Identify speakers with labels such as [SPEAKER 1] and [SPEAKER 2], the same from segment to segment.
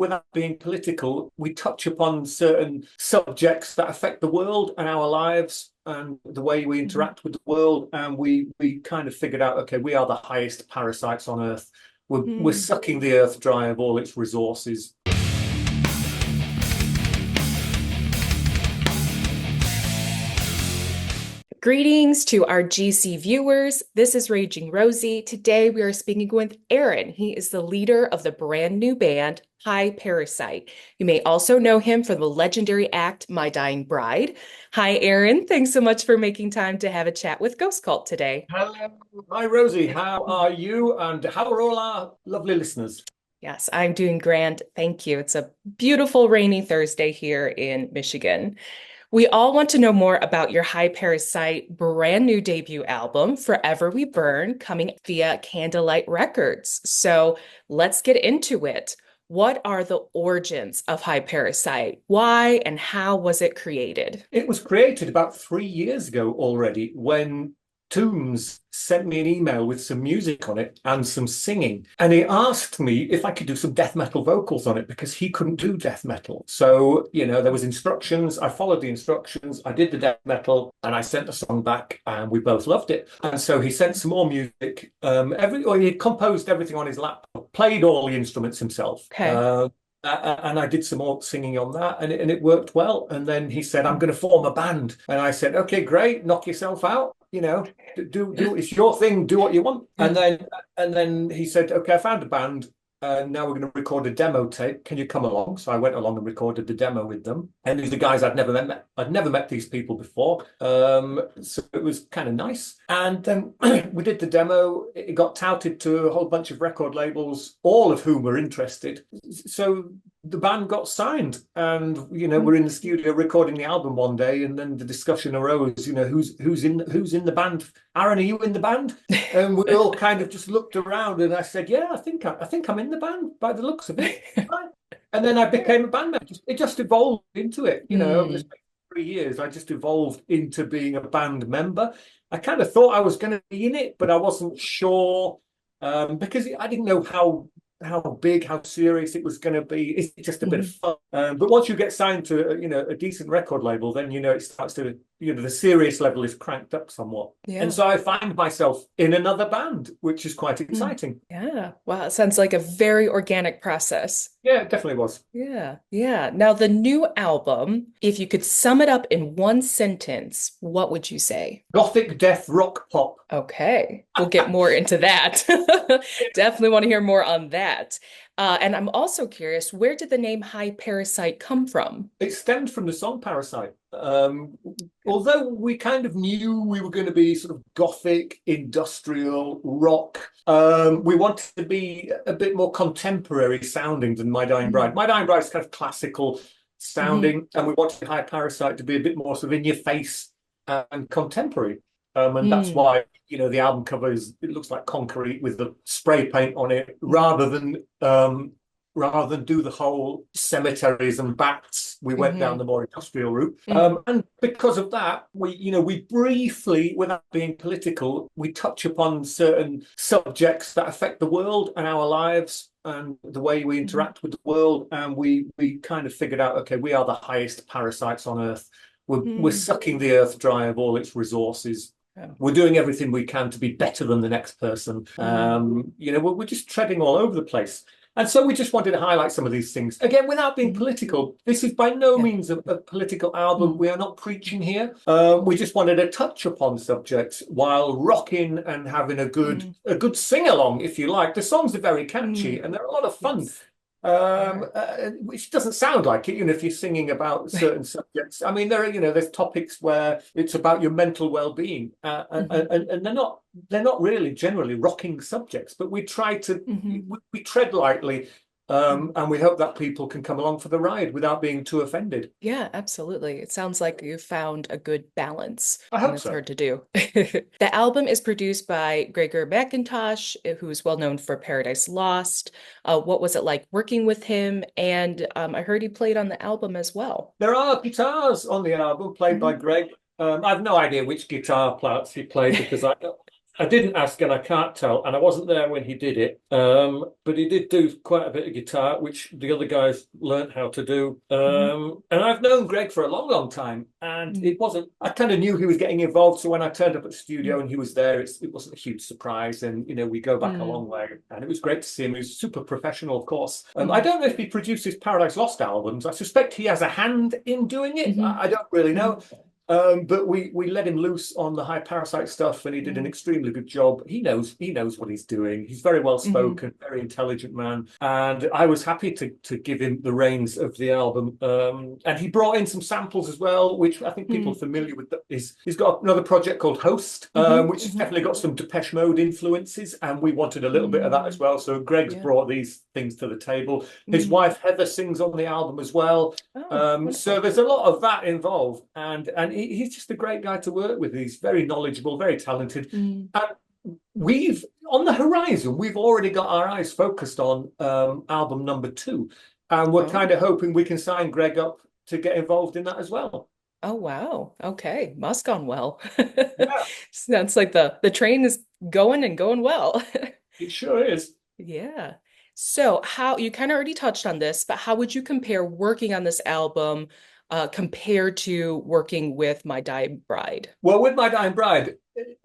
[SPEAKER 1] without being political, we touch upon certain subjects that affect the world and our lives and the way we
[SPEAKER 2] Mhm.
[SPEAKER 1] interact with the world. And we kind of figured out, okay, we are the highest parasites on Earth. We're
[SPEAKER 2] Mm.
[SPEAKER 1] sucking the Earth dry of all its resources.
[SPEAKER 2] Greetings to our GC viewers. This is Ragin Rosie. Today we are speaking with Aaron. He is the leader of the brand new band, Parasite. You may also know him from the legendary act, My Dying Bride. Hi, Aaron. Thanks so much for making time to have a chat with Ghost Cult today.
[SPEAKER 1] Hello. Hi, Rosie. How are you? And how are all our lovely listeners?
[SPEAKER 2] Yes, I'm doing grand. Thank you. It's a beautiful rainy Thursday here in Michigan. We all want to know more about your Parasite brand new debut album, Forever We Burn, coming via Candlelight Records. So let's get into it. What are the origins of Parasite? Why and how was it created?
[SPEAKER 1] It was created about 3 years ago already when Toombs sent me an email with some music on it and some singing. And he asked me if I could do some death metal vocals on it because he couldn't do death metal. So, there was instructions. I followed the instructions. I did the death metal and I sent the song back and we both loved it. And so he sent some more music. He had composed everything on his laptop, played all the instruments himself.
[SPEAKER 2] Okay.
[SPEAKER 1] And I did some more singing on that, and it worked well. And then he said, "I'm going to form a band," and I said, "Okay, great, knock yourself out. Do it's your thing. Do what you want." And then he said, "Okay, I found a band. Now we're going to record a demo tape. Can you come along?" So I went along and recorded the demo with them. And these are guys I'd never met. I'd never met these people before. So it was kind of nice. And then we did the demo. It got touted to a whole bunch of record labels, all of whom were interested. So the band got signed, and we're in the studio recording the album one day, and then the discussion arose. Who's in the band? Aaron, are you in the band? And we all kind of just looked around, and I said, "Yeah, I think I'm in the band by the looks of it." And then I became a band member. It just evolved into it. Over the 3 years, I just evolved into being a band member. I kind of thought I was going to be in it, but I wasn't sure because I didn't know how big, how serious it was going to be. It's just a bit of fun. But once you get signed to a decent record label, then it starts to the serious level is cranked up somewhat.
[SPEAKER 2] Yeah.
[SPEAKER 1] And so I find myself in another band, which is quite exciting.
[SPEAKER 2] Yeah. Wow. It sounds like a very organic process.
[SPEAKER 1] Yeah, it definitely was.
[SPEAKER 2] Yeah. Yeah. Now, the new album, if you could sum it up in one sentence, what would you say?
[SPEAKER 1] Gothic death rock pop.
[SPEAKER 2] Okay. We'll get more into that. Definitely want to hear more on that. And I'm also curious, where did the name Parasite come from?
[SPEAKER 1] It stemmed from the song Parasite. Although we kind of knew we were going to be sort of gothic, industrial, rock, we wanted to be a bit more contemporary sounding than My Dying Bride. My Dying Bride is kind of classical sounding, and we wanted Parasite to be a bit more sort of in your face and contemporary. And that's why, the album cover it looks like concrete with the spray paint on it, rather than do the whole cemeteries and bats. We went down the more industrial route. And because of that, we briefly, without being political, we touch upon certain subjects that affect the world and our lives and the way we interact with the world. And we kind of figured out, okay, we are the highest parasites on Earth. We're sucking the Earth dry of all its resources. We're doing everything we can to be better than the next person. We're just treading all over the place. And so we just wanted to highlight some of these things. Again, without being political, this is by no means a political album. We are not preaching here. We just wanted to touch upon subjects while rocking and having a good sing-along, if you like. The songs are very catchy and they're a lot of fun. Yes. Which doesn't sound like it, if you're singing about certain subjects. I mean, there's topics where it's about your mental well-being, and they're not really generally rocking subjects, but we try to we tread lightly. And we hope that people can come along for the ride without being too offended.
[SPEAKER 2] Yeah, absolutely. It sounds like you found a good balance.
[SPEAKER 1] I hope
[SPEAKER 2] it's
[SPEAKER 1] so.
[SPEAKER 2] hard to do. The album is produced by Gregor McIntosh, who's well known for Paradise Lost. What was it like working with him? And I heard he played on the album as well.
[SPEAKER 1] There are guitars on the album played by Greg. I have no idea which guitar parts he played because I didn't ask and I can't tell, and I wasn't there when he did it. But he did do quite a bit of guitar, which the other guys learnt how to do.
[SPEAKER 2] Mhm.
[SPEAKER 1] And I've known Greg for a long, long time, and
[SPEAKER 2] Mm,
[SPEAKER 1] it wasn't. I kind of knew he was getting involved, so when I turned up at the
[SPEAKER 2] mm,
[SPEAKER 1] studio and he was there, it wasn't a huge surprise. And we go back a
[SPEAKER 2] mm,
[SPEAKER 1] long way, and it was great to see him. He was super professional, of course. I
[SPEAKER 2] mm,
[SPEAKER 1] don't know if he produces Paradise Lost albums. I suspect he has a hand in doing it.
[SPEAKER 2] mhm,
[SPEAKER 1] I don't really
[SPEAKER 2] mhm,
[SPEAKER 1] know. But we let him loose on the high parasite stuff, and he did an
[SPEAKER 2] mm,
[SPEAKER 1] extremely good job. He knows what he's doing. He's very well
[SPEAKER 2] mhm,
[SPEAKER 1] spoken, very intelligent man, and I was happy to give him the reins of the album. And he brought in some samples as well, which I think people are
[SPEAKER 2] mm,
[SPEAKER 1] familiar with. He's got another project called Host,
[SPEAKER 2] mhm,
[SPEAKER 1] which has
[SPEAKER 2] mhm,
[SPEAKER 1] definitely got some Depeche Mode influences, and we wanted a little bit of that as
[SPEAKER 2] mm.
[SPEAKER 1] well. So Greg's
[SPEAKER 2] Yeah.
[SPEAKER 1] brought these things to the table. His
[SPEAKER 2] Mm.
[SPEAKER 1] wife Heather sings on the album as well.
[SPEAKER 2] Oh,
[SPEAKER 1] So
[SPEAKER 2] wonderful.
[SPEAKER 1] there's a lot of that involved, and he's just a great guy to work with. He's very knowledgeable, very talented,
[SPEAKER 2] Mm.
[SPEAKER 1] and we've on the horizon. We've already got our eyes focused on album number 2, and we're kind
[SPEAKER 2] Oh.
[SPEAKER 1] of hoping we can sign Greg up to get involved in that as well.
[SPEAKER 2] Oh, wow. Okay. Must gone well.
[SPEAKER 1] Yeah,
[SPEAKER 2] Sounds like the train is going and going well.
[SPEAKER 1] it sure is.
[SPEAKER 2] Yeah. So how you kind of already touched on this, but how would you compare working on this album compared to working with My Dying Bride?
[SPEAKER 1] Well, with My Dying Bride,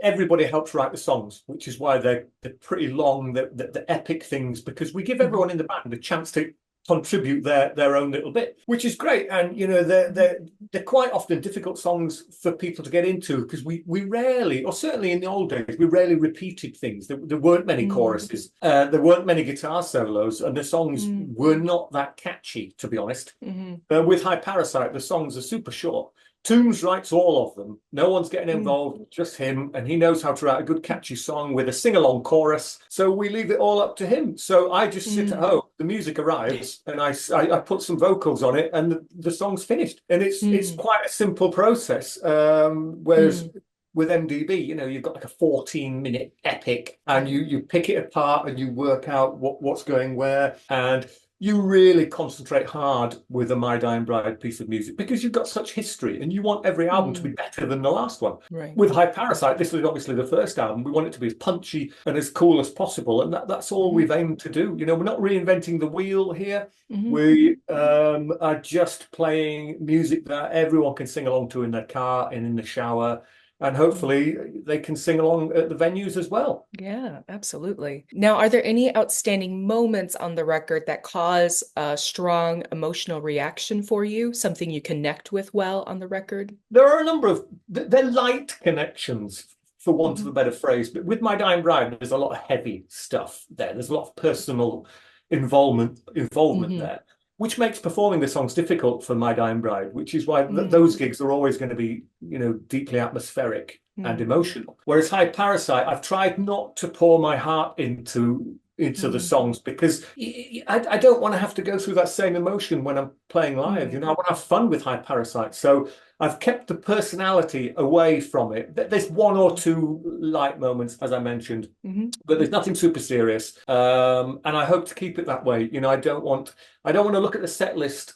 [SPEAKER 1] everybody helps write the songs, which is why they're pretty long, the epic things, because we give
[SPEAKER 2] Mhm,
[SPEAKER 1] everyone in the band a chance to contribute their own little bit, which is great. And
[SPEAKER 2] mhm,
[SPEAKER 1] they're quite often difficult songs for people to get into because we rarely, or certainly in the old days, we rarely repeated things. There weren't many
[SPEAKER 2] mm,
[SPEAKER 1] choruses, there weren't many guitar solos, and the songs
[SPEAKER 2] mm,
[SPEAKER 1] were not that catchy, to be honest.
[SPEAKER 2] mhm,
[SPEAKER 1] With High Parasite, the songs are super short. Toombs writes all of them. No one's getting
[SPEAKER 2] mm,
[SPEAKER 1] involved, just him, and he knows how to write a good, catchy song with a sing-along chorus. So we leave it all up to him. So I just sit at
[SPEAKER 2] mm,
[SPEAKER 1] home. The music arrives, and I put some vocals on it, and the song's finished. And it's
[SPEAKER 2] mm,
[SPEAKER 1] quite a simple process. Whereas
[SPEAKER 2] mm,
[SPEAKER 1] with MDB, you've got like a 14-minute epic, and you pick it apart and you work out what's going where, and you really concentrate hard with a My Dying Bride piece of music because you've got such history and you want every album to be
[SPEAKER 2] mm.
[SPEAKER 1] better than the last one.
[SPEAKER 2] Right.
[SPEAKER 1] With High Parasite, this was obviously the first album. We want it to be as punchy and as cool as possible, and that's all
[SPEAKER 2] Mhm,
[SPEAKER 1] we've aimed to do. We're not reinventing the wheel here.
[SPEAKER 2] mhm,
[SPEAKER 1] We are just playing music that everyone can sing along to in their car and in the shower, and
[SPEAKER 2] mm.
[SPEAKER 1] hopefully they can sing along at the venues as well.
[SPEAKER 2] Yeah, absolutely. Now, are there any outstanding moments on the record that cause a strong emotional reaction for you? Something you connect with well on the record?
[SPEAKER 1] There are a number of they're light connections, for want of
[SPEAKER 2] Hmm.
[SPEAKER 1] a better phrase, but with My Dying Bride, there's a lot of heavy stuff there. There's a lot of personal involvement
[SPEAKER 2] Hmm.
[SPEAKER 1] there, which makes performing the songs difficult for My Dying Bride, which is why
[SPEAKER 2] Mm,
[SPEAKER 1] those gigs are always going to be, deeply atmospheric and
[SPEAKER 2] mm,
[SPEAKER 1] emotional. Whereas High Parasite, I've tried not to pour my heart into the
[SPEAKER 2] mm,
[SPEAKER 1] songs because I don't want to have to go through that same emotion when I'm playing live.
[SPEAKER 2] mm,
[SPEAKER 1] I want to have fun with High Parasite. So I've kept the personality away from it. There's one or two light moments, as I mentioned,
[SPEAKER 2] mhm,
[SPEAKER 1] but there's nothing super serious. And I hope to keep it that way. I don't want to look at the set list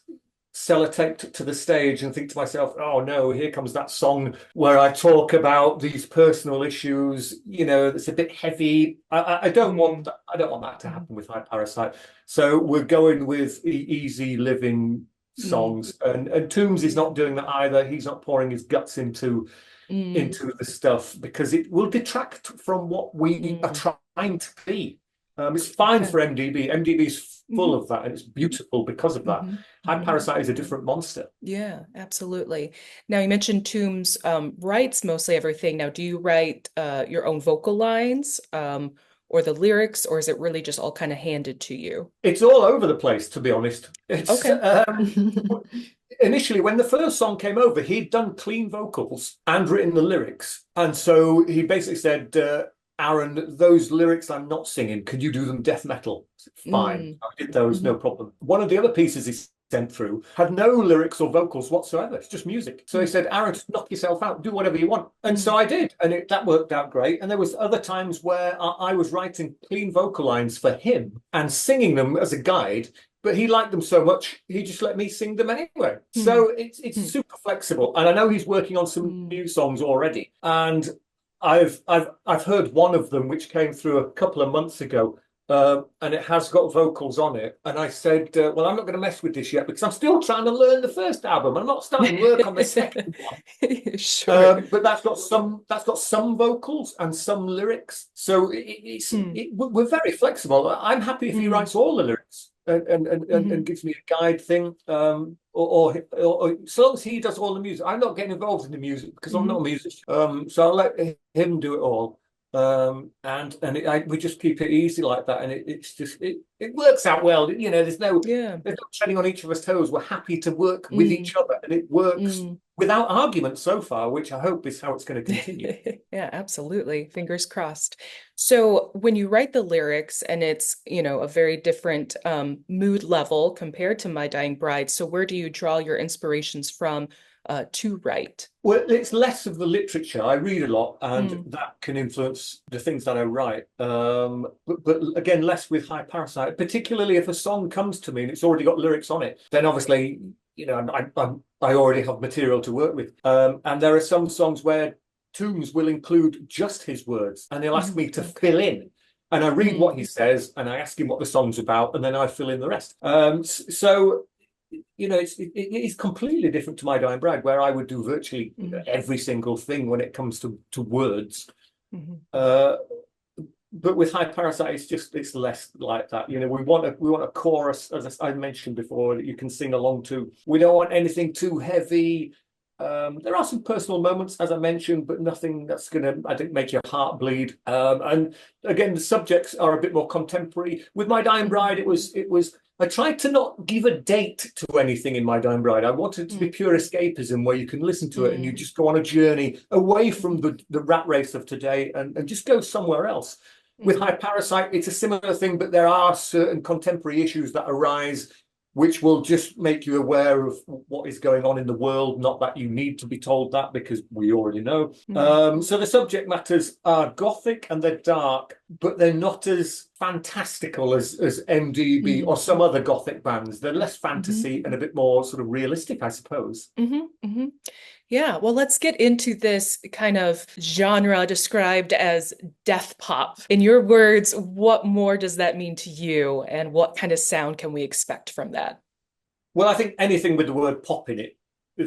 [SPEAKER 1] sellotaped to the stage and think to myself, oh no, here comes that song where I talk about these personal issues, that's a bit heavy. I don't want
[SPEAKER 2] mm,
[SPEAKER 1] that, I don't want that to
[SPEAKER 2] mhm,
[SPEAKER 1] happen with High Parasite. So we're going with easy living
[SPEAKER 2] mm,
[SPEAKER 1] songs. And Toombs is
[SPEAKER 2] yeah.
[SPEAKER 1] not doing that either. He's not pouring his guts into
[SPEAKER 2] Mm,
[SPEAKER 1] into the stuff because it will detract from what we are
[SPEAKER 2] mm,
[SPEAKER 1] trying to be. It's fine
[SPEAKER 2] okay.
[SPEAKER 1] for MDB. MDB is full
[SPEAKER 2] Hmm.
[SPEAKER 1] of that, and it's beautiful because of that.
[SPEAKER 2] Hmm.
[SPEAKER 1] High
[SPEAKER 2] Hmm.
[SPEAKER 1] Parasite is a different monster.
[SPEAKER 2] Yeah, absolutely. Now you mentioned Toombs writes mostly everything. Now, do you write your own vocal lines or the lyrics, or is it really just all kind of handed to you?
[SPEAKER 1] It's all over the place, to be honest. It's
[SPEAKER 2] Okay.
[SPEAKER 1] initially when the first song came over, he'd done clean vocals and written the lyrics, and so he basically said, Aaron, those lyrics I'm not singing. Could you do them death metal? Fine,
[SPEAKER 2] Mm,
[SPEAKER 1] I did those, no
[SPEAKER 2] hmm.
[SPEAKER 1] problem. One of the other pieces he sent through had no lyrics or vocals whatsoever. It's just music. So he
[SPEAKER 2] Mm,
[SPEAKER 1] said, Aaron, just knock yourself out, do whatever you want. And so
[SPEAKER 2] mm,
[SPEAKER 1] I did, and that worked out great. And there was other times where I was writing clean vocal lines for him and singing them as a guide, but he liked them so much he just let me sing them anyway.
[SPEAKER 2] mm,
[SPEAKER 1] So it's
[SPEAKER 2] mm,
[SPEAKER 1] super flexible, and I know he's working on some
[SPEAKER 2] mm,
[SPEAKER 1] new songs already, and I've heard one of them which came through a couple of months ago, and it has got vocals on it. And I said, well, I'm not going to mess with this yet because I'm still trying to learn the first album. I'm not starting work on the second one.
[SPEAKER 2] Sure.
[SPEAKER 1] But that's got some vocals and some lyrics. So we're very flexible. I'm happy if he writes all the lyrics and gives me a guide thing. Or so long as he does all the music. I'm not getting involved in the music because I'm not a musician. So I'll let him do it all. We just keep it easy like that, and it works out well. There's no treading on each other's toes. We're happy to work with each other, and it works without argument so far, which I hope is how it's going to continue.
[SPEAKER 2] Yeah, absolutely. Fingers crossed. So when you write the lyrics, and it's a very different mood level compared to My Dying Bride, so where do you draw your inspirations from to write?
[SPEAKER 1] Well, it's less of the literature. I read a lot, and that can influence the things that I write. But again, less with High Parasite, particularly if a song comes to me and it's already got lyrics on it, then obviously, I already have material to work with. And there are some songs where Toombs will include just his words, and he'll ask me to fill in. And I read what he says, and I ask him what the song's about, and then I fill in the rest. So it's completely different to My Dying Bride, where I would do virtually every single thing when it comes to words. But with High Parasite, it's less like that. We want a chorus, as I mentioned before, that you can sing along to. We don't want anything too heavy. There are some personal moments, as I mentioned, but nothing that's going to, I think, make your heart bleed. And again, the subjects are a bit more contemporary. With My Dying Bride, it was. I tried to not give a date to anything in My Dying Bride. I wanted it to be pure escapism, where you can listen to it and you just go on a journey away from the rat race of today and just go somewhere else. With High Parasite, it's a similar thing, but there are certain contemporary issues that arise which will just make you aware of what is going on in the world. Not that you need to be told that, because we already know. So the subject matters are gothic and they're dark, but they're not as fantastical as MDB or some other gothic bands. They're less fantasy and a bit more sort of realistic, I suppose.
[SPEAKER 2] Yeah, well, let's get into this kind of genre described as death pop. In your words, what more does that mean to you, and what kind of sound can we expect from that?
[SPEAKER 1] Well, I think anything with the word pop in it,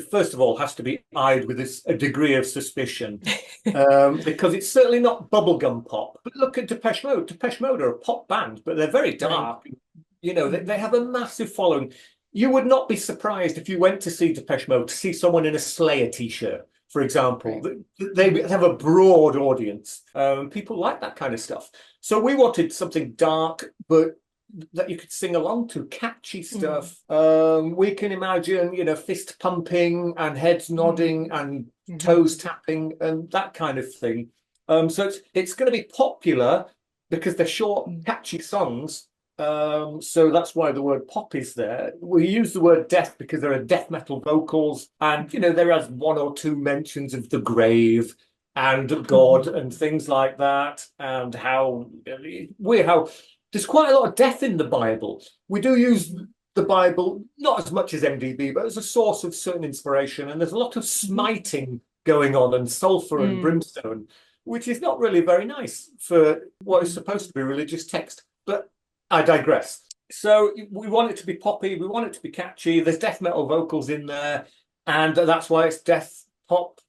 [SPEAKER 1] first of all, has to be eyed with a degree of suspicion, because it's certainly not bubblegum pop. But look at Depeche Mode. Depeche Mode are a pop band, but they're very dark. They have a massive following. You would not be surprised if you went to see Depeche Mode to see someone in a Slayer t-shirt, for example. They have a broad audience. People like that kind of stuff. So we wanted something dark, but that you could sing along to, catchy stuff. We can imagine, fist pumping and heads nodding and toes tapping and that kind of thing. So it's going to be popular because they're short, catchy songs. So that's why the word pop is there. We use the word death because there are death metal vocals, and there is one or two mentions of the grave and God and things like that, and how there's quite a lot of death in the Bible. We do use the Bible not as much as MDB, but as a source of certain inspiration, and there's a lot of smiting going on and sulfur and brimstone, which is not really very nice for what is supposed to be religious text. But I digress. So we want it to be poppy. We want it to be catchy. There's death metal vocals in there, and that's why it's death pop.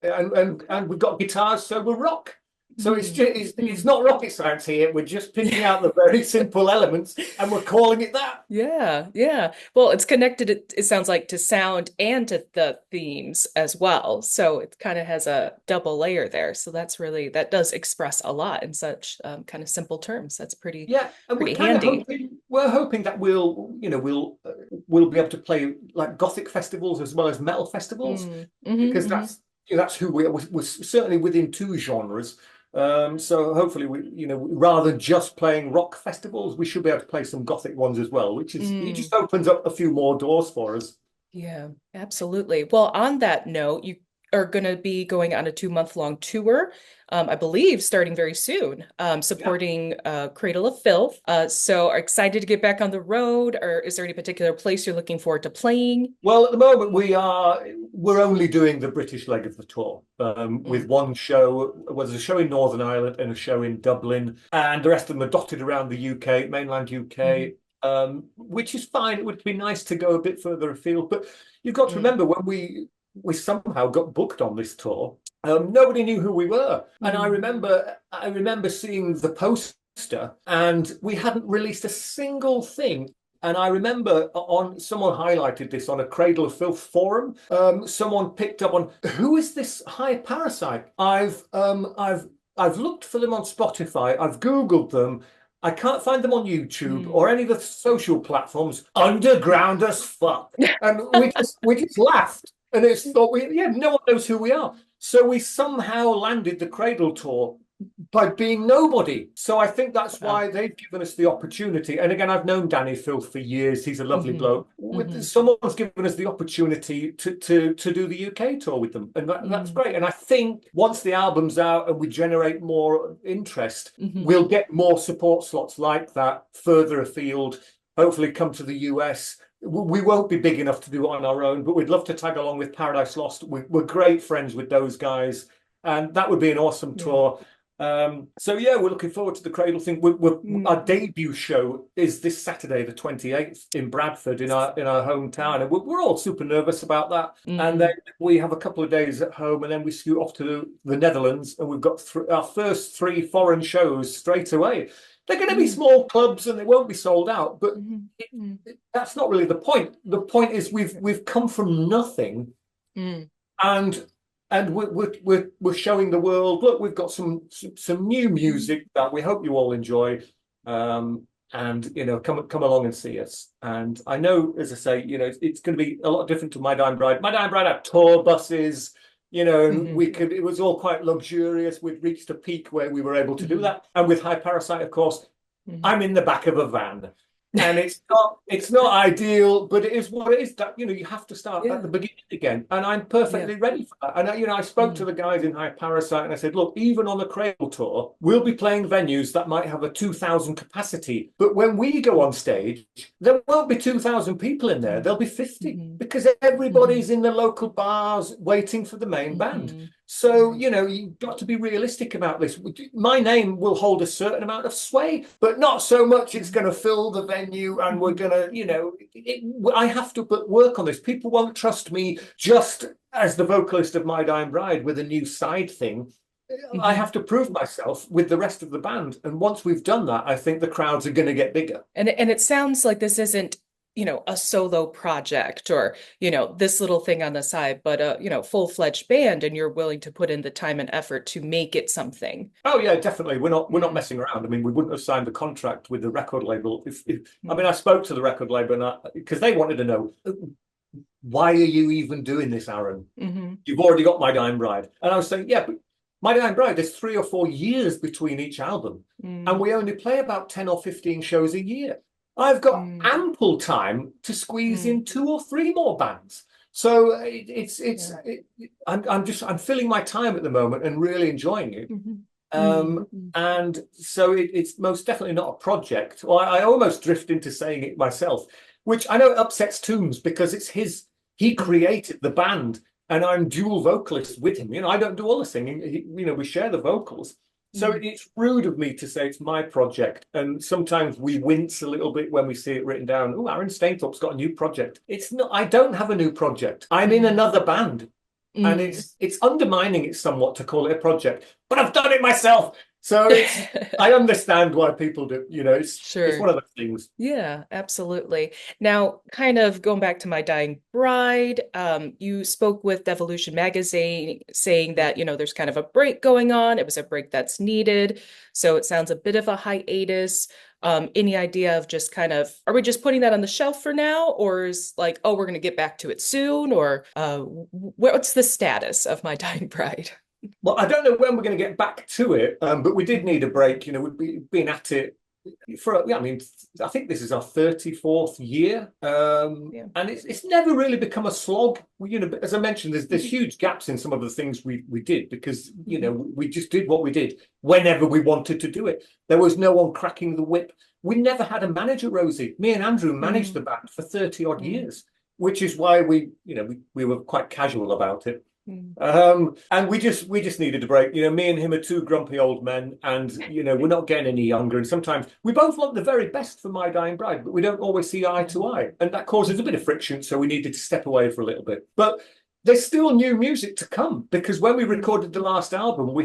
[SPEAKER 1] And we've got guitars, so we're rock. So it's not rocket science here. We're just picking out the very simple elements and we're calling it that.
[SPEAKER 2] Yeah. Well, it's connected, it sounds like, to sound and to the themes as well. So it kind of has a double layer there. So that does express a lot in such kind of simple terms. That's pretty handy.
[SPEAKER 1] We're hoping that we'll be able to play like gothic festivals as well as metal festivals, because that's who we're certainly within two genres. So hopefully rather than just playing rock festivals, we should be able to play some gothic ones as well, which is it just opens up a few more doors for us.
[SPEAKER 2] Yeah, absolutely. Well, on that note, you are going to be going on a 2-month-long tour, I believe starting very soon,
[SPEAKER 1] Yeah.
[SPEAKER 2] supporting Cradle of Filth. So are excited to get back on the road, or is there any particular place you're looking forward to playing?
[SPEAKER 1] Well, at the moment we're only doing the British leg of the tour with
[SPEAKER 2] Mm,
[SPEAKER 1] one show. Well, there's a show in Northern Ireland and a show in Dublin, and the rest of them are dotted around the UK, mainland
[SPEAKER 2] mhm,
[SPEAKER 1] UK, which is fine. It would be nice to go a bit further afield, but you've got to
[SPEAKER 2] mm,
[SPEAKER 1] remember when we somehow got booked on this tour, nobody knew who we were, and I
[SPEAKER 2] mm,
[SPEAKER 1] remember seeing the poster, and we hadn't released a single thing. And I remember on someone highlighted this on a Cradle of Filth forum. Someone picked up on who is this high parasite? I've looked for them on Spotify. I've Googled them. I can't find them on YouTube
[SPEAKER 2] mm.
[SPEAKER 1] or any of the social platforms. Underground as fuck. And we just laughed. And it's thought no one knows who we are. So we somehow landed the Cradle tour by being nobody. So I think that's
[SPEAKER 2] Wow.
[SPEAKER 1] why they've given us the opportunity. And again, I've known Danny Filth for years. He's a lovely
[SPEAKER 2] Hmm.
[SPEAKER 1] bloke. Someone's given us the opportunity to do the UK tour with them, and that's
[SPEAKER 2] Mm,
[SPEAKER 1] great. And I think once the album's out and we generate more interest,
[SPEAKER 2] mhm,
[SPEAKER 1] we'll get more support slots like that further afield. Hopefully, come to the US. We won't be big enough to do it on our own, but we'd love to tag along with Paradise Lost. We're great friends with those guys, and that would be an awesome
[SPEAKER 2] yeah.
[SPEAKER 1] tour. So yeah, we're looking forward to the Cradle thing. Our
[SPEAKER 2] Mm,
[SPEAKER 1] debut show is this Saturday, the 28th, in Bradford, in our hometown, and we're all super nervous about that. And then
[SPEAKER 2] mm,
[SPEAKER 1] we have a couple of days at home, and then we scoot off to the Netherlands, and we've got our first 3 foreign shows straight away. They're going to be
[SPEAKER 2] mm,
[SPEAKER 1] small clubs, and they won't be sold out, but
[SPEAKER 2] mhm, mm,
[SPEAKER 1] that's not really the point. The point is we've come from nothing,
[SPEAKER 2] mm,
[SPEAKER 1] and we're showing the world. Look, we've got some new music that we hope you all enjoy, and come along and see us. And I know, as I say, it's going to be a lot different to My Dying Bride. My Dying Bride had tour buses. And
[SPEAKER 2] mhm,
[SPEAKER 1] it was all quite luxurious. We'd reached a peak where we were able to do
[SPEAKER 2] mhm,
[SPEAKER 1] that. And with High Parasite, of course,
[SPEAKER 2] mhm.
[SPEAKER 1] I'm in the back of a van, and it's not ideal, but it is what it is. That you have to start at
[SPEAKER 2] Yeah,
[SPEAKER 1] the beginning again, and I'm
[SPEAKER 2] yeah.
[SPEAKER 1] perfectly ready for that. And I spoke to
[SPEAKER 2] Mm,
[SPEAKER 1] the guys in High Parasite, and I said, look, even on the Cradle tour, we'll be playing venues that might have a 2,000 capacity, but when we go on stage, there won't be 2,000 people in there.
[SPEAKER 2] mm,
[SPEAKER 1] There'll be 50
[SPEAKER 2] mhm,
[SPEAKER 1] because
[SPEAKER 2] mhm,
[SPEAKER 1] everybody's in the local bars waiting for the main band.
[SPEAKER 2] mhm,
[SPEAKER 1] So,
[SPEAKER 2] mhm,
[SPEAKER 1] you've got to be realistic about this. My name will hold a certain amount of sway, but not so much it's
[SPEAKER 2] mhm,
[SPEAKER 1] going to fill the venue and we're
[SPEAKER 2] mhm,
[SPEAKER 1] going to, I have to work on this. People won't trust me just as the vocalist of My Dying Bride with a new side thing. I
[SPEAKER 2] mhm.
[SPEAKER 1] have to prove myself with the rest of the band. And once we've done that, I think the crowds are going to get bigger.
[SPEAKER 2] And it sounds like this isn't, a solo project or, this little thing on the side, but a, full-fledged band, and you're willing to put in the time and effort to make it something.
[SPEAKER 1] Oh yeah, definitely. We're not
[SPEAKER 2] Mm,
[SPEAKER 1] messing around. I mean, we wouldn't have signed the contract with the record label I mean,
[SPEAKER 2] mm,
[SPEAKER 1] I spoke to the record label and because they wanted to know why are you even doing this, Aaron?
[SPEAKER 2] mhm,
[SPEAKER 1] You've already got My Dying Bride. And I was saying, yeah, but My Dying Bride, there's 3 or 4 years between each album. And
[SPEAKER 2] mm,
[SPEAKER 1] we only play about 10 or 15 shows a year. I've got
[SPEAKER 2] mm,
[SPEAKER 1] ample time to squeeze
[SPEAKER 2] mm,
[SPEAKER 1] in 2 or 3 more bands. So
[SPEAKER 2] yeah.
[SPEAKER 1] I'm filling my time at the moment and really enjoying it.
[SPEAKER 2] Mhm, mhm,
[SPEAKER 1] Um,
[SPEAKER 2] mhm,
[SPEAKER 1] and so it's most definitely not a project. Well, I almost drift into saying it myself, which I know upsets Toombs because he
[SPEAKER 2] mhm,
[SPEAKER 1] created the band and I'm dual vocalist with him. I don't do all the singing. We share the vocals. So
[SPEAKER 2] mhm.
[SPEAKER 1] it's rude of me to say it's my project. And sometimes we wince a little bit when we see it written down. Oh, Aaron Stainthorpe's got a new project. It's not, I don't have a new project. I'm in
[SPEAKER 2] Mm,
[SPEAKER 1] another band. And
[SPEAKER 2] mm.
[SPEAKER 1] it's undermining it somewhat to call it a project, but I've done it myself. So I understand why people do, it's one
[SPEAKER 2] Sure.
[SPEAKER 1] of those things.
[SPEAKER 2] Yeah, absolutely. Now, kind of going back to My Dying Bride, you spoke with Devolution Magazine saying that, there's kind of a break going on. It was a break that's needed. So it sounds a bit of a hiatus. Any idea of just kind of, are we just putting that on the shelf for now? Or is like, oh, we're going to get back to it soon? Or what's the status of My Dying Bride?
[SPEAKER 1] Well, I don't know when we're going to get back to it, but we did
[SPEAKER 2] Mhm,
[SPEAKER 1] need a break. We've been at it. I mean, I think this is our 34th year,
[SPEAKER 2] Yeah.
[SPEAKER 1] and it's never really become a slog. As I mentioned, there's huge gaps in some of the things we did because we just did what we did whenever we wanted to do it. There was no one cracking the whip. We never had a manager, Rosie. Me and Andrew managed the band for 30 odd years, which is why we were quite casual about it. And we just needed a break. Me and him are two grumpy old men, and we're not getting any younger. And sometimes we both want the very best for My Dying Bride, but we don't always see eye to eye, and that causes a bit of friction. So we needed to step away for a little bit. But there's still new music to come because when we recorded the last album, we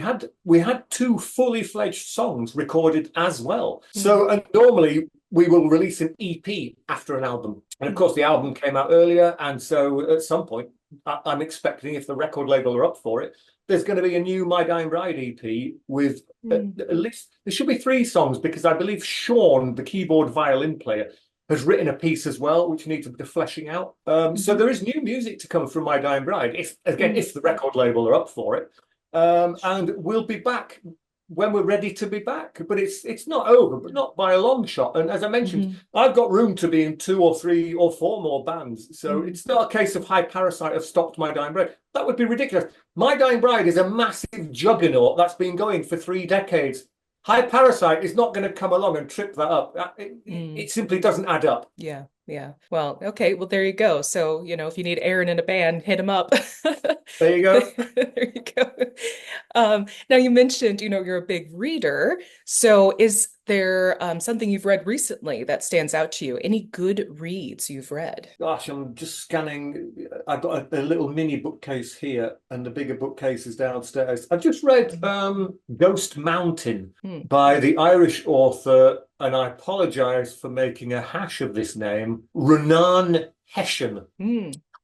[SPEAKER 1] had two fully fledged songs recorded as well. So and normally we will release an EP after an album, and of course the album came out earlier, and so at some point, I'm expecting, if the record label are up for it, there's going to be a new My Dying Bride EP with at least, there should be 3 songs, because I believe Sean, the keyboard violin player, has written a piece as well, which needs a bit of fleshing out. So there is new music to come from My Dying Bride, if the record label are up for it. And we'll be back when we're ready to be back, but it's not over, but not by a long shot. And as I mentioned, I've got room to be in 2 or 3 or 4 more bands, so it's not a case of Parasite have stopped My Dying Bride. That would be ridiculous. My Dying Bride is a massive juggernaut that's been going for 3 decades. Parasite is not going to come along and trip that up. It simply doesn't add up.
[SPEAKER 2] Yeah. Well, okay. Well, there you go. So, if you need Aaron in a band, hit him up.
[SPEAKER 1] There you go.
[SPEAKER 2] There you go. Now you mentioned, you're a big reader. So is there something you've read recently that stands out to you? Any good reads you've read?
[SPEAKER 1] Gosh, I'm just scanning. I've got a little mini bookcase here, and the bigger bookcase is downstairs. I've just read Ghost Mountain by the Irish author, and I apologize for making a hash of this name, Renan Hession.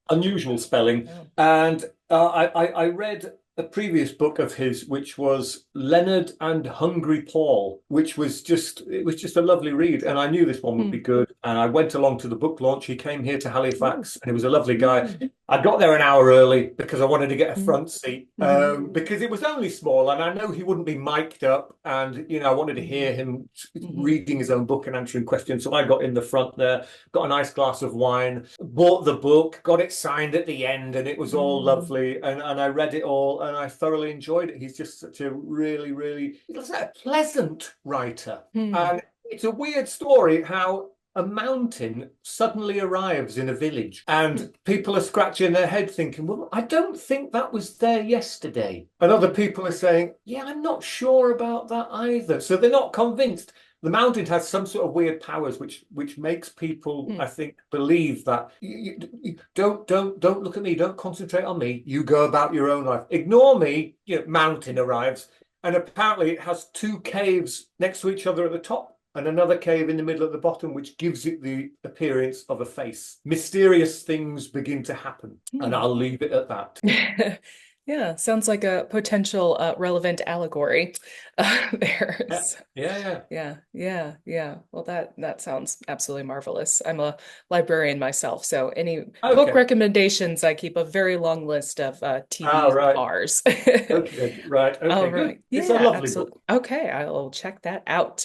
[SPEAKER 1] Unusual spelling. And I read a previous book of his, which was Leonard and Hungry Paul, which was just a lovely read, and I knew this one would be good, and I went along to the book launch. He came here to Halifax, and he was a lovely guy. I got there an hour early because I wanted to get a front seat, because it was only small, and I know he wouldn't be mic'd up, and I wanted to hear him reading his own book and answering questions. So I got in the front there, got a nice glass of wine, bought the book, got it signed at the end, and it was all lovely, and I read it all, and I thoroughly enjoyed it. He's just such a really he's like a pleasant writer. And it's a weird story how a mountain suddenly arrives in a village, and people are scratching their head thinking, well, I don't think that was there yesterday. And other people are saying, yeah, I'm not sure about that either. So they're not convinced. The mountain has some sort of weird powers which makes people, I think, believe that you don't look at me, don't concentrate on me. You go about your own life. Ignore me. Mountain arrives, and apparently it has 2 caves next to each other at the top, and another cave in the middle at the bottom, which gives it the appearance of a face. Mysterious things begin to happen, and I'll leave it at that.
[SPEAKER 2] Yeah, sounds like a potential relevant allegory there. Yeah. Well, that sounds absolutely marvelous. I'm a librarian myself, so any book recommendations, I keep a very long list of TV bars.
[SPEAKER 1] Okay, right. Okay,
[SPEAKER 2] all right.
[SPEAKER 1] Good.
[SPEAKER 2] Yeah,
[SPEAKER 1] it's a lovely
[SPEAKER 2] absolutely.
[SPEAKER 1] book.
[SPEAKER 2] Okay, I'll check that out.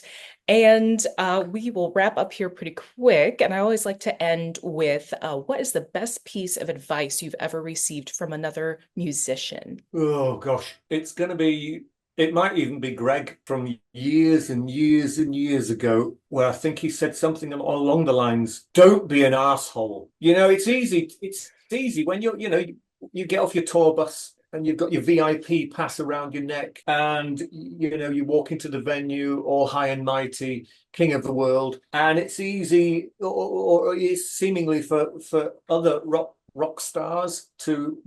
[SPEAKER 2] And we will wrap up here pretty quick. And I always like to end with what is the best piece of advice you've ever received from another musician?
[SPEAKER 1] Oh, gosh. It might even be Greg from years and years and years ago, where I think he said something along the lines, don't be an asshole. It's easy. It's easy when you get off your tour bus and you've got your VIP pass around your neck, and you walk into the venue all high and mighty, king of the world, and it's easy, or it's seemingly for other rock stars to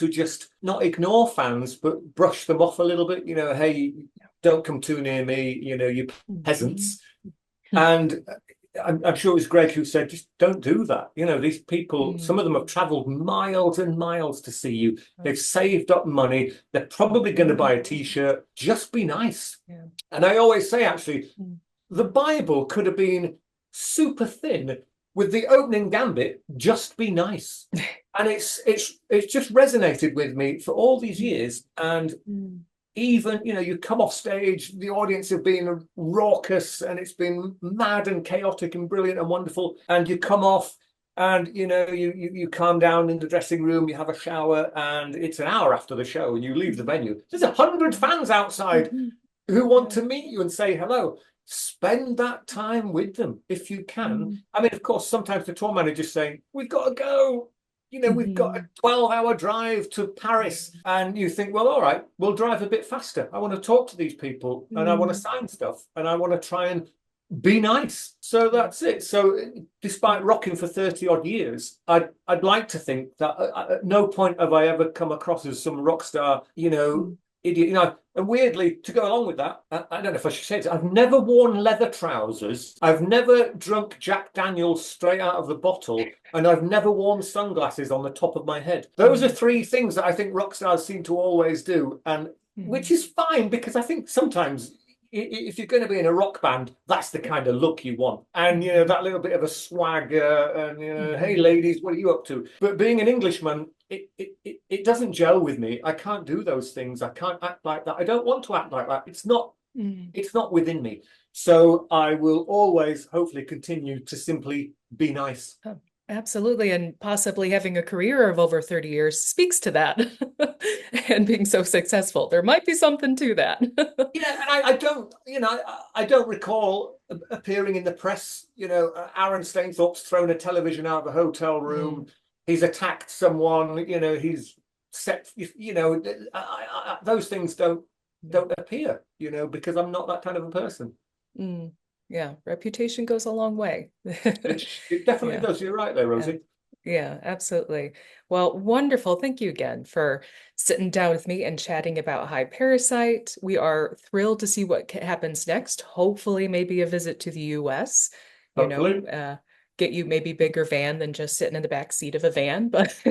[SPEAKER 1] just not ignore fans, but brush them off a little bit. Hey, don't come too near me. You peasants. And I'm sure it was Greg who said, just don't do that. These people, some of them have traveled miles and miles to see you. They've saved up money. They're probably going to buy a t-shirt. Just be nice. Yeah. And I always say, actually, the Bible could have been super thin with the opening gambit, just be nice. And it's just resonated with me for all these years. And even, you come off stage, the audience have been raucous and it's been mad and chaotic and brilliant and wonderful. And you come off and, you calm down in the dressing room, you have a shower, and it's an hour after the show and you leave the venue. There's 100 fans outside who want to meet you and say hello. Spend that time with them if you can. I mean, of course, sometimes the tour manager's saying, we've got to go. We've got a 12-hour drive to Paris. And you think, well, all right, we'll drive a bit faster. I want to talk to these people and I want to sign stuff and I want to try and be nice. So that's it. So despite rocking for 30 odd years, I'd like to think that at no point have I ever come across as some rock star, idiot, and weirdly, to go along with that, I don't know if I should say it, I've never worn leather trousers, I've never drunk Jack Daniels straight out of the bottle, and I've never worn sunglasses on the top of my head. Those are three things that I think rock stars seem to always do, and which is fine, because I think sometimes if you're going to be in a rock band, that's the kind of look you want. And, that little bit of a swagger and, hey, ladies, what are you up to? But being an Englishman, it doesn't gel with me. I can't do those things. I can't act like that. I don't want to act like that. It's not within me. So I will always, hopefully, continue to simply be nice.
[SPEAKER 2] Oh, absolutely. And possibly having a career of over 30 years speaks to that. And being so successful. There might be something to that.
[SPEAKER 1] Yeah, and I don't recall appearing in the press. Aaron Stainthorpe's thrown a television out of a hotel room. He's attacked someone. He's set. Those things don't appear. Because I'm not that kind of a person.
[SPEAKER 2] Yeah, reputation goes a long way.
[SPEAKER 1] It definitely does. You're right there, Rosie.
[SPEAKER 2] Yeah, absolutely. Well, wonderful. Thank you again for sitting down with me and chatting about High Parasite. We are thrilled to see what happens next. Hopefully, maybe a visit to the US.
[SPEAKER 1] Hopefully.
[SPEAKER 2] Get you maybe bigger van than just sitting in the back seat of a van, but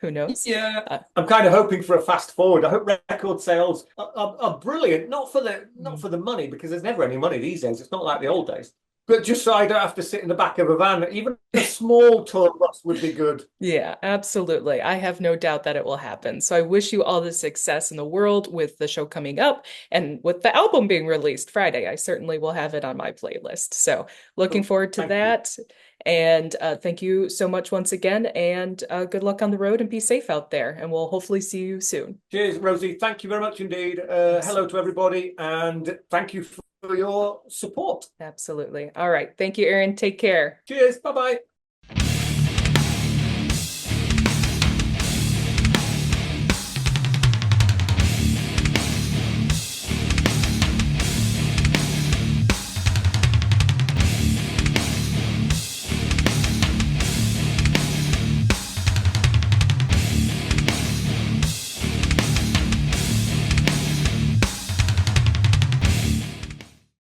[SPEAKER 2] who knows?
[SPEAKER 1] Yeah, I'm kind of hoping for a fast forward. I hope record sales are brilliant, not for the money, because there's never any money these days. It's not like the old days. But just so I don't have to sit in the back of a van, even a small tour bus would be good.
[SPEAKER 2] Yeah, absolutely. I have no doubt that it will happen. So I wish you all the success in the world with the show coming up and with the album being released Friday. I certainly will have it on my playlist. So looking forward to that. And thank you so much once again. And good luck on the road and be safe out there. And we'll hopefully see you soon.
[SPEAKER 1] Cheers, Rosie. Thank you very much indeed. Hello to everybody. And thank you for your support.
[SPEAKER 2] Absolutely. All right. Thank you, Aaron. Take care.
[SPEAKER 1] Cheers. Bye-bye.